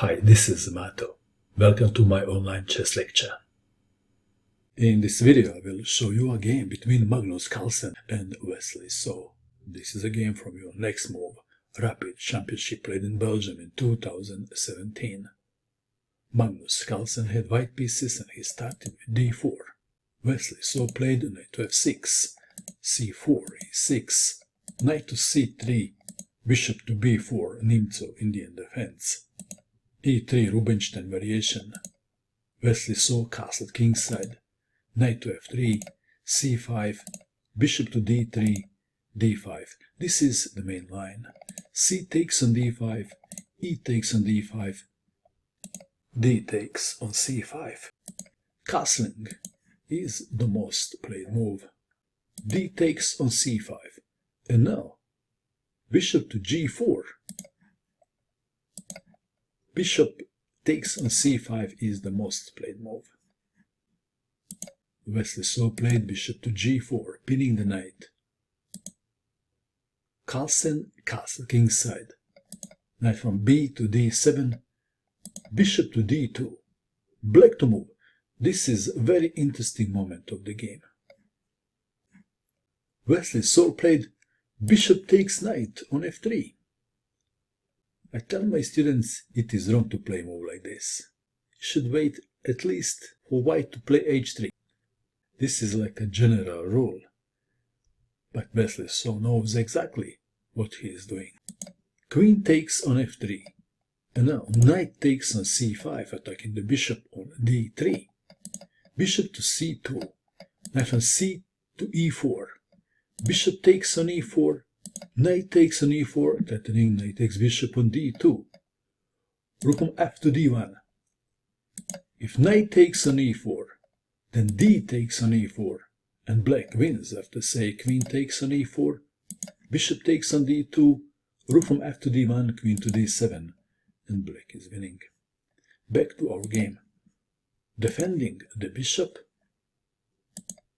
Hi, this is Mato. Welcome to my online chess lecture. In this video I will show you a game between Magnus Carlsen and Wesley. So, this is a game from YourNextMove, Rapid Championship played in Belgium in 2017. Magnus Carlsen had white pieces and he started with d4. Wesley so played knight to f6, c4, e6, knight to c3, bishop to b4, Nimzo-Indian defense, e3 Rubinstein variation. Wesley saw castle kingside, knight to f3, c5, bishop to d3, d5. This is the main line. C takes on d5, e takes on d5, d takes on c5. Castling is the most played move. D takes on c5. And now, bishop to g4. Bishop takes on c5 is the most played move. Wesley so played bishop to g4, pinning the knight. Carlsen castle kingside. Knight from b to d7, bishop to d2. Black to move. This is a very interesting moment of the game. Wesley so played bishop takes knight on f3. I tell my students it is wrong to play a move like this. You should wait at least for white to play h3. This is like a general rule. But Wesley so knows exactly what he is doing. Queen takes on f3. And now knight takes on c5, attacking the bishop on d3. Bishop to c2. Knight from c to e4. Bishop takes on e4. Knight takes on e4, threatening knight takes bishop on d2. Rook on f to d1. If knight takes on e4, then d takes on e4, and black wins after say queen takes on e4, bishop takes on d2, rook from f to d1, queen to d7, and black is winning. Back to our game. Defending the bishop,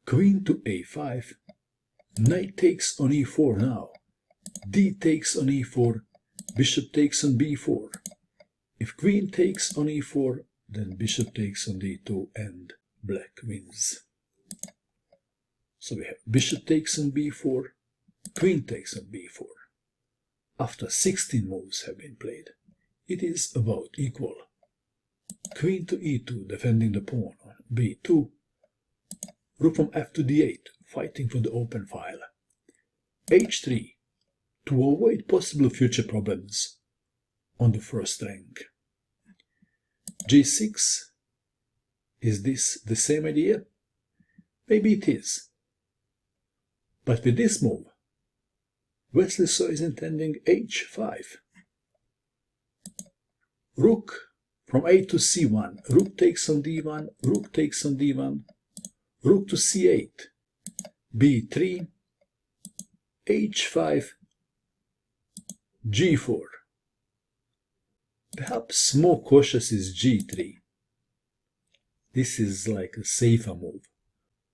queen to a5, knight takes on e4 now, d takes on e4, bishop takes on b4. If queen takes on e4, then bishop takes on d2 and black wins. So we have bishop takes on b4, queen takes on b4. After 16 moves have been played, it is about equal. Queen to e2, defending the pawn on b2. Rook from f to d8, fighting for the open file. h3, to avoid possible future problems on the first rank. g6, is this the same idea? Maybe it is. But with this move, Wesley so is intending h5. Rook from a to c1, rook takes on d1, rook takes on d1, rook to c8, b3, h5, g4. Perhaps more cautious is g3. This is like a safer move.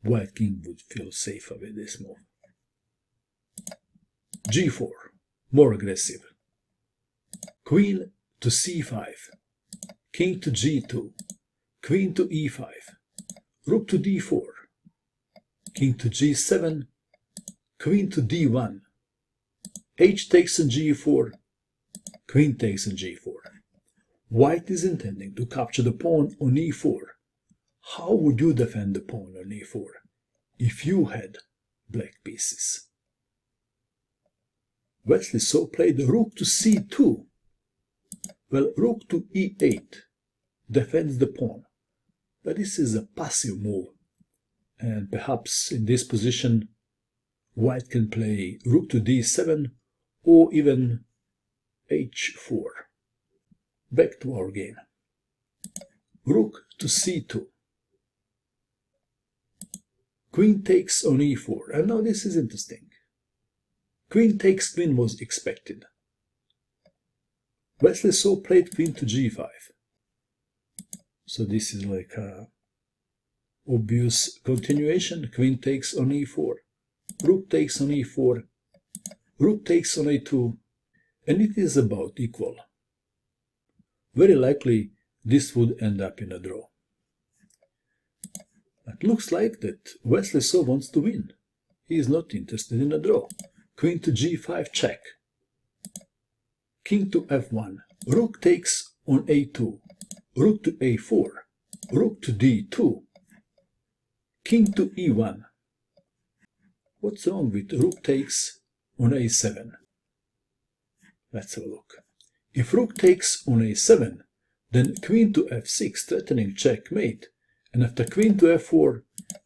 White king would feel safer with this move. g4, more aggressive. Queen to c5, king to g2, queen to e5, rook to d4, king to g7, queen to d1, h takes on g4, queen takes on g4. White is intending to capture the pawn on e4. How would you defend the pawn on e4 if you had black pieces? Wesley so played the rook to c2. Well, rook to e8 defends the pawn, but this is a passive move, and perhaps in this position white can play rook to d7 or even h4. Back to our game. Rook to c2. Queen takes on e4, and now this is interesting. Queen takes queen was expected. Wesley so played queen to g5. So this is like a obvious continuation. Queen takes on e4, rook takes on e4, rook takes on a2, and it is about equal. very likely this would end up in a draw. It looks like that Wesley so wants to win. He is not interested in a draw. Queen to g5 check. King to f1. Rook takes on a2. Rook to a4. Rook to d2. King to e1. What's wrong with rook takes on a7? Let's have a look. If rook takes on a7, then queen to f6, threatening checkmate, and after queen to f4,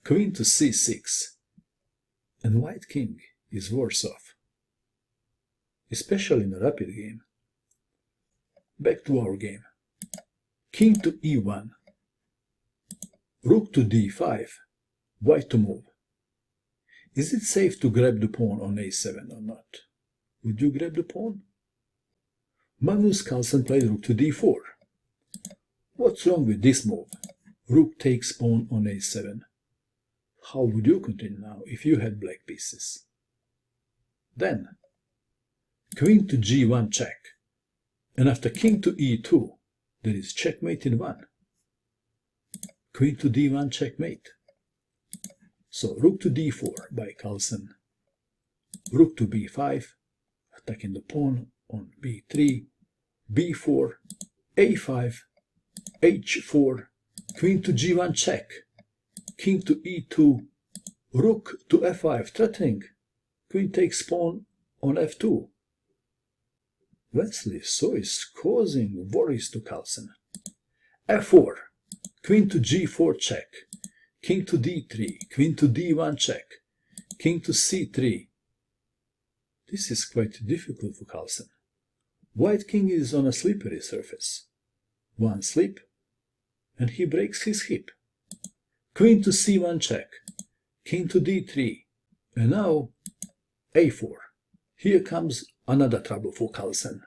queen to c6. And white king is worse off, especially in a rapid game. Back to our game. King to e1. Rook to d5. White to move. Is it safe to grab the pawn on a7 or not? Would you grab the pawn? Magnus Carlsen played rook to d4. What's wrong with this move? Rook takes pawn on a7. How would you continue now if you had black pieces? Then, queen to g1 check. And after king to e2, there is checkmate in 1. Queen to d1 checkmate. So rook to d4 by Carlsen. Rook to b5, attacking the pawn on b3, b4, a5, h4, queen to g1 check, king to e2, rook to f5, threatening, queen takes pawn on f2. Wesley so is causing worries to Carlsen. f4, queen to g4 check, king to d3, queen to d1 check, king to c3. This is quite difficult for Carlsen. White king is on a slippery surface. One slip, and he breaks his hip. Queen to c1 check, king to d3, and now a4. Here comes another trouble for Carlsen.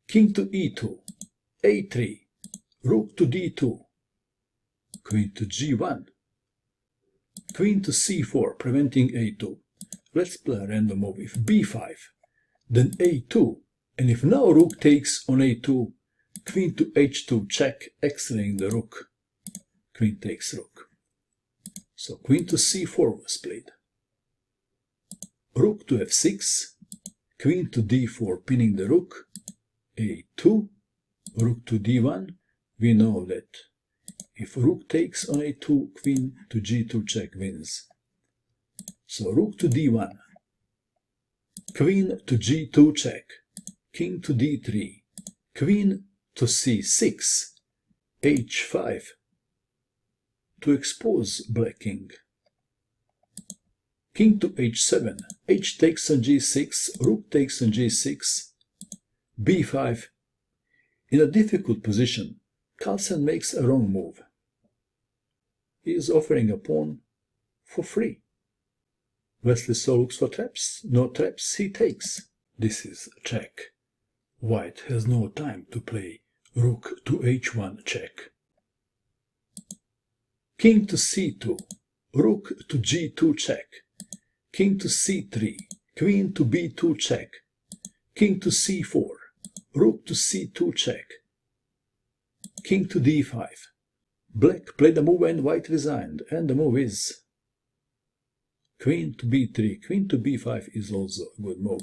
King to e2, a3, rook to d2, queen to g1, queen to c4, preventing a2. Let's play a random move. If b5, then a2, and if now rook takes on a2, queen to h2 check, exiling the rook. Queen takes rook. So queen to c4 was played. Rook to f6, queen to d4 pinning the rook, a2, rook to d1. We know that if rook takes on a2, queen to g2 check wins. So rook to d1, queen to g2 check, king to d3, queen to c6, h5, to expose black king. King to h7, h takes on g6, rook takes on g6, b5. In a difficult position, Carlsen makes a wrong move. He is offering a pawn for free. Wesley so looks for traps. No traps he takes. This is a check. White has no time to play rook to h1 check. King to c2, rook to g2 check, king to c3, queen to b2 check, king to c4, rook to c2 check, king to d5. Black played a move and white resigned, and the move is queen to b3. Queen to b5 is also a good move.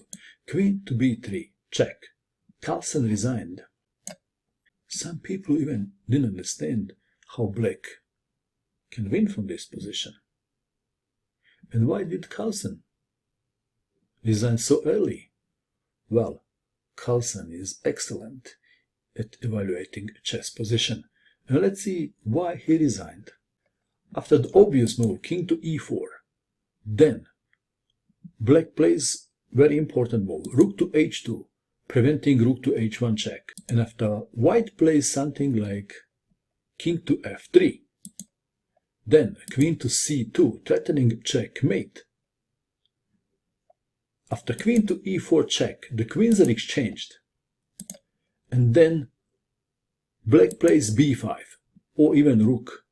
Queen to b3, check. Carlsen resigned. Some people even didn't understand how black can win from this position. And why did Carlsen resign so early? Well, Carlsen is excellent at evaluating a chess position. And let's see why he resigned. After the obvious move, king to e4, then black plays very important move, rook to h2, preventing rook to h1 check. And after white plays something like king to f3, then queen to c2, threatening checkmate. After queen to e4 check, the queens are exchanged. And then black plays b5, or even rook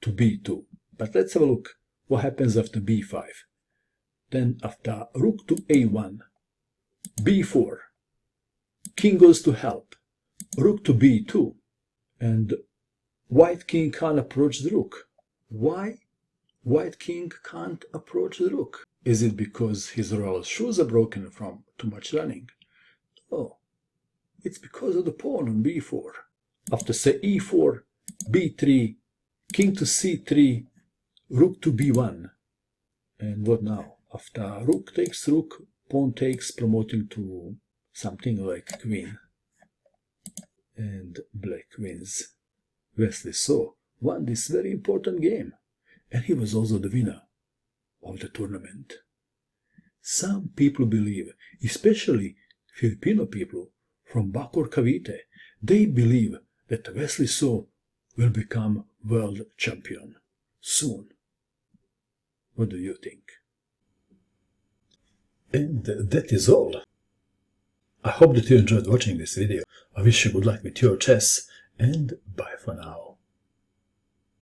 to b2. But let's have a look what happens after b5. Then after rook to a1, b4, king goes to help, rook to b2, and white king can't approach the rook. Why white king can't approach the rook? Is it because his royal shoes are broken from too much running? Oh, it's because of the pawn on b4. After say e4, b3, king to c3, rook to b1. And what now? After rook takes rook, pawn takes, promoting to something like queen. And black wins. Wesley so won this very important game, and he was also the winner of the tournament. Some people believe, especially Filipino people from Bacor Cavite, they believe that Wesley So will become world champion soon. What do you think? And that is all. I hope that you enjoyed watching this video. I wish you good luck with your chess, and bye for now.